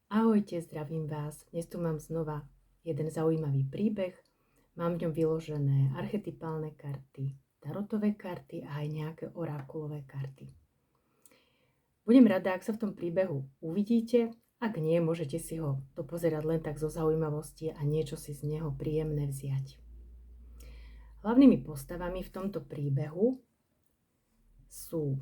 Ahojte, zdravím vás. Dnes tu mám znova jeden zaujímavý príbeh. Mám v ňom vyložené archetypálne karty, tarotové karty a aj nejaké orákulové karty. Budem rada, ak sa v tom príbehu uvidíte. Ak nie, môžete si ho dopozerať len tak zo zaujímavosti a niečo si z neho príjemné vziať. Hlavnými postavami v tomto príbehu sú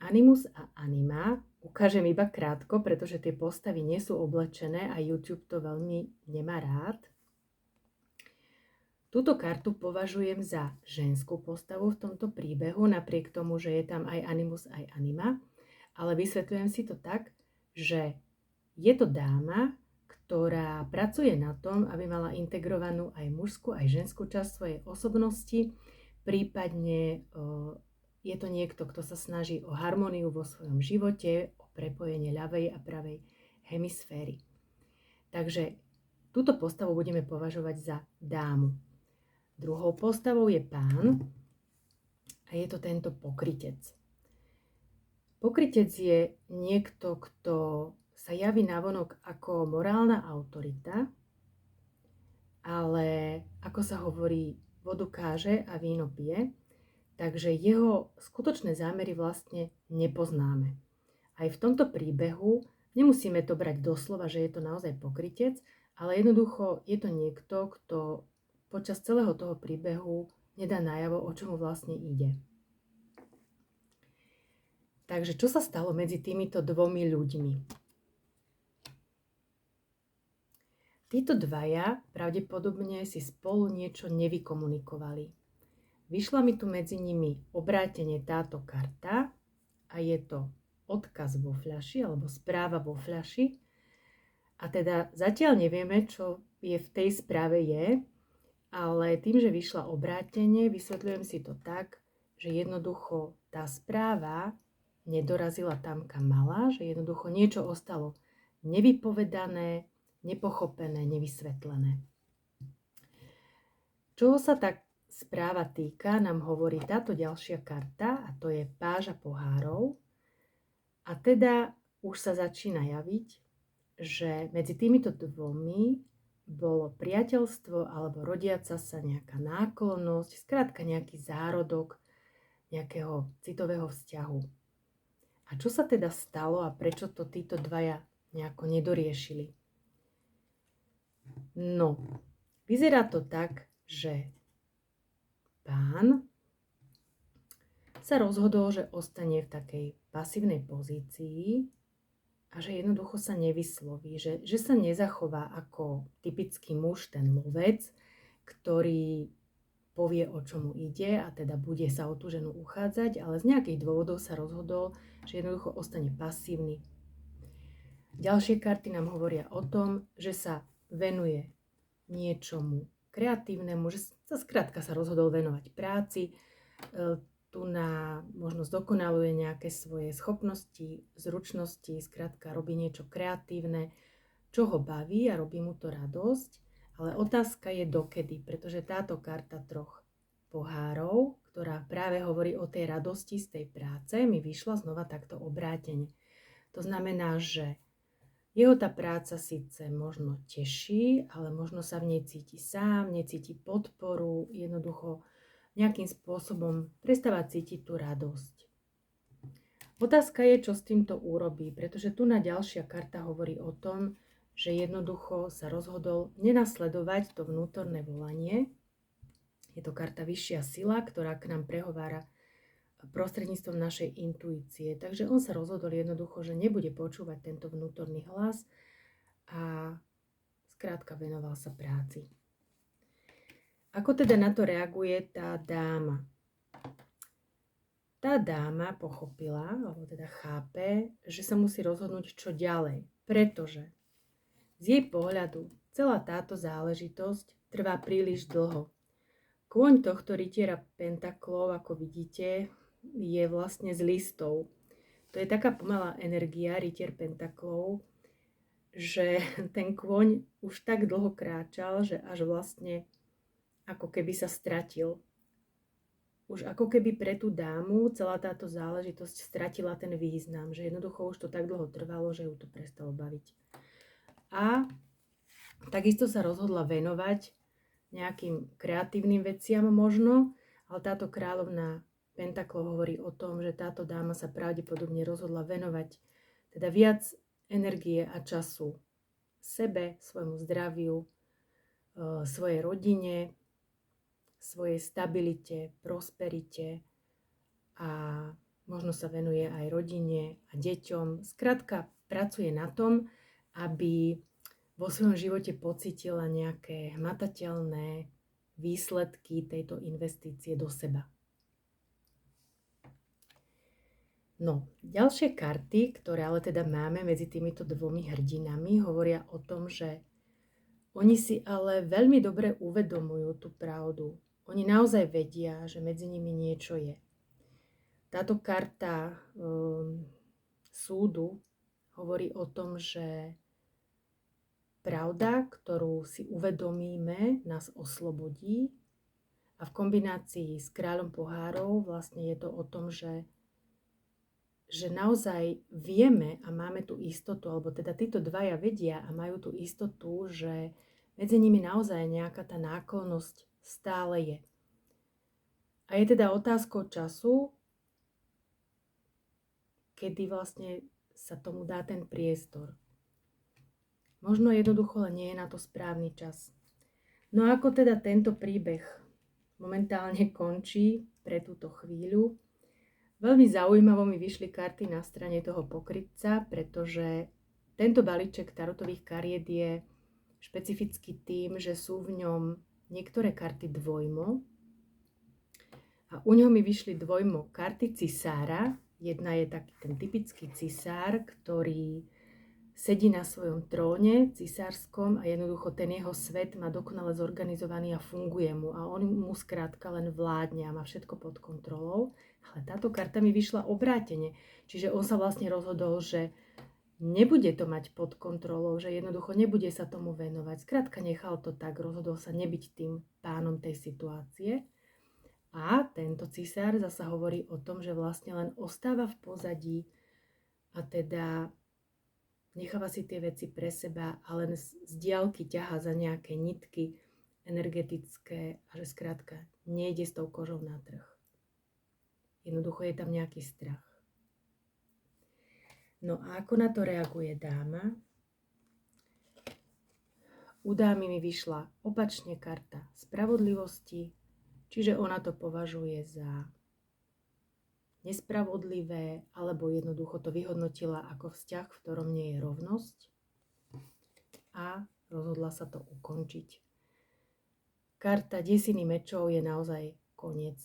Animus a Anima. Ukážem iba krátko, pretože tie postavy nie sú oblečené a YouTube to veľmi nemá rád. Túto kartu považujem za ženskú postavu v tomto príbehu, napriek tomu, že je tam aj Animus, aj Anima. Ale vysvetľujem si to tak, že je to dáma, ktorá pracuje na tom, aby mala integrovanú aj mužskú, aj ženskú časť svojej osobnosti, prípadne je to niekto, kto sa snaží o harmóniu vo svojom živote, o prepojenie ľavej a pravej hemisféry. Takže túto postavu budeme považovať za dámu. Druhou postavou je pán a je to tento pokrytec. Pokrytec je niekto, kto sa javí navonok ako morálna autorita, ale ako sa hovorí, vodu káže a víno pije, takže jeho skutočné zámery vlastne nepoznáme. Aj v tomto príbehu nemusíme to brať doslova, že je to naozaj pokrytec, ale jednoducho je to niekto, kto počas celého toho príbehu nedá najavo, o čomu vlastne ide. Takže čo sa stalo medzi týmito dvomi ľuďmi? Títo dvaja pravdepodobne si spolu niečo nevykomunikovali. Vyšla mi tu medzi nimi obrátenie táto karta a je to odkaz vo fľaši alebo správa vo fľaši. A teda zatiaľ nevieme, čo je v tej správe je, ale tým, že vyšla obrátenie, vysvetľujem si to tak, že jednoducho tá správa nedorazila tam, kam mala, že jednoducho niečo ostalo nevypovedané, nepochopené, nevysvetlené. Čoho sa tá správa týka, nám hovorí táto ďalšia karta a to je páža pohárov. A teda už sa začína javiť, že medzi týmito dvomi bolo priateľstvo alebo rodiaca sa nejaká náklonnosť, skrátka nejaký zárodok nejakého citového vzťahu. A čo sa teda stalo a prečo to títo dvaja nejako nedoriešili? No, vyzerá to tak, že pán sa rozhodol, že ostane v takej pasívnej pozícii a že jednoducho sa nevysloví, že sa nezachová ako typický muž, ten lovec, ktorý povie, o čomu ide a teda bude sa o tú ženu uchádzať, ale z nejakých dôvodov sa rozhodol, že jednoducho ostane pasívny. Ďalšie karty nám hovoria o tom, že sa venuje niečomu kreatívnemu, že sa skrátka sa rozhodol venovať práci, tu na možno zdokonaluje nejaké svoje schopnosti, zručnosti, skrátka robí niečo kreatívne, čo ho baví a robí mu to radosť. Ale otázka je dokedy, pretože táto karta troch pohárov, ktorá práve hovorí o tej radosti z tej práce, mi vyšla znova takto obrátene. To znamená, že jeho tá práca síce možno teší, ale možno sa v nej cíti sám, necíti podporu, jednoducho nejakým spôsobom prestáva cítiť tú radosť. Otázka je, čo s týmto urobí, pretože tu na ďalšia karta hovorí o tom, že jednoducho sa rozhodol nenasledovať to vnútorné volanie. Je to karta vyššia sila, ktorá k nám prehovára prostredníctvom našej intuície. Takže on sa rozhodol jednoducho, že nebude počúvať tento vnútorný hlas a skrátka venoval sa práci. Ako teda na to reaguje tá dáma? Tá dáma pochopila, alebo teda chápe, že sa musí rozhodnúť, čo ďalej, pretože z jej pohľadu celá táto záležitosť trvá príliš dlho. Kôň tohto rytiera pentaklov, ako vidíte, je vlastne z listov. To je taká pomalá energia, rytier pentaklov, že ten kôň už tak dlho kráčal, že až vlastne ako keby sa stratil. Už ako keby pre tú dámu celá táto záležitosť stratila ten význam, že jednoducho už to tak dlho trvalo, že ju to prestalo baviť. A takisto sa rozhodla venovať nejakým kreatívnym veciam možno, ale táto kráľovná pentaklov hovorí o tom, že táto dáma sa pravdepodobne rozhodla venovať teda viac energie a času sebe, svojmu zdraviu, svojej rodine, svojej stabilite, prosperite a možno sa venuje aj rodine a deťom. Skrátka, pracuje na tom, aby vo svojom živote pocítila nejaké hmatateľné výsledky tejto investície do seba. No, ďalšie karty, ktoré ale teda máme medzi týmito dvomi hrdinami, hovoria o tom, že oni si ale veľmi dobre uvedomujú tú pravdu. Oni naozaj vedia, že medzi nimi niečo je. Táto karta súdu hovorí o tom, že pravda, ktorú si uvedomíme, nás oslobodí. A v kombinácii s kráľom pohárov vlastne je to o tom, že naozaj vieme a máme tú istotu, alebo teda títo dvaja vedia a majú tú istotu, že medzi nimi naozaj nejaká tá náklonnosť stále je. A je teda otázkou času, kedy vlastne sa tomu dá ten priestor. Možno jednoducho len nie je na to správny čas. No a ako teda tento príbeh momentálne končí pre túto chvíľu? Veľmi zaujímavo mi vyšli karty na strane toho pokrytca, pretože tento balíček tarotových kariet je špecifický tým, že sú v ňom niektoré karty dvojmo. A u ňoho mi vyšli dvojmo karty cisára. Jedna je taký ten typický cisár, ktorý sedí na svojom tróne cisárskom a jednoducho ten jeho svet má dokonale zorganizovaný a funguje mu. A on mu skrátka len vládne a má všetko pod kontrolou. Ale táto karta mi vyšla obrátene. Čiže on sa vlastne rozhodol, že nebude to mať pod kontrolou, že jednoducho nebude sa tomu venovať. Skrátka nechal to tak, rozhodol sa nebyť tým pánom tej situácie. A tento cisár zasa hovorí o tom, že vlastne len ostáva v pozadí a teda necháva si tie veci pre seba a len z diaľky ťahá za nejaké nitky energetické a že skrátka nejde s tou kožou na trh. Jednoducho je tam nejaký strach. No a ako na to reaguje dáma? U dámy mi vyšla opačne karta spravodlivosti, čiže ona to považuje za nespravodlivé, alebo jednoducho to vyhodnotila ako vzťah, v ktorom nie je rovnosť a rozhodla sa to ukončiť. Karta desiny mečov je naozaj koniec.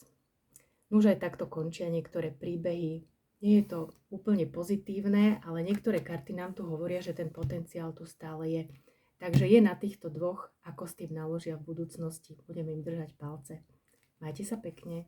Už aj takto končia niektoré príbehy. Nie je to úplne pozitívne, ale niektoré karty nám tu hovoria, že ten potenciál tu stále je. Takže je na týchto dvoch, ako s tým naložia v budúcnosti. Budeme im držať palce. Majte sa pekne.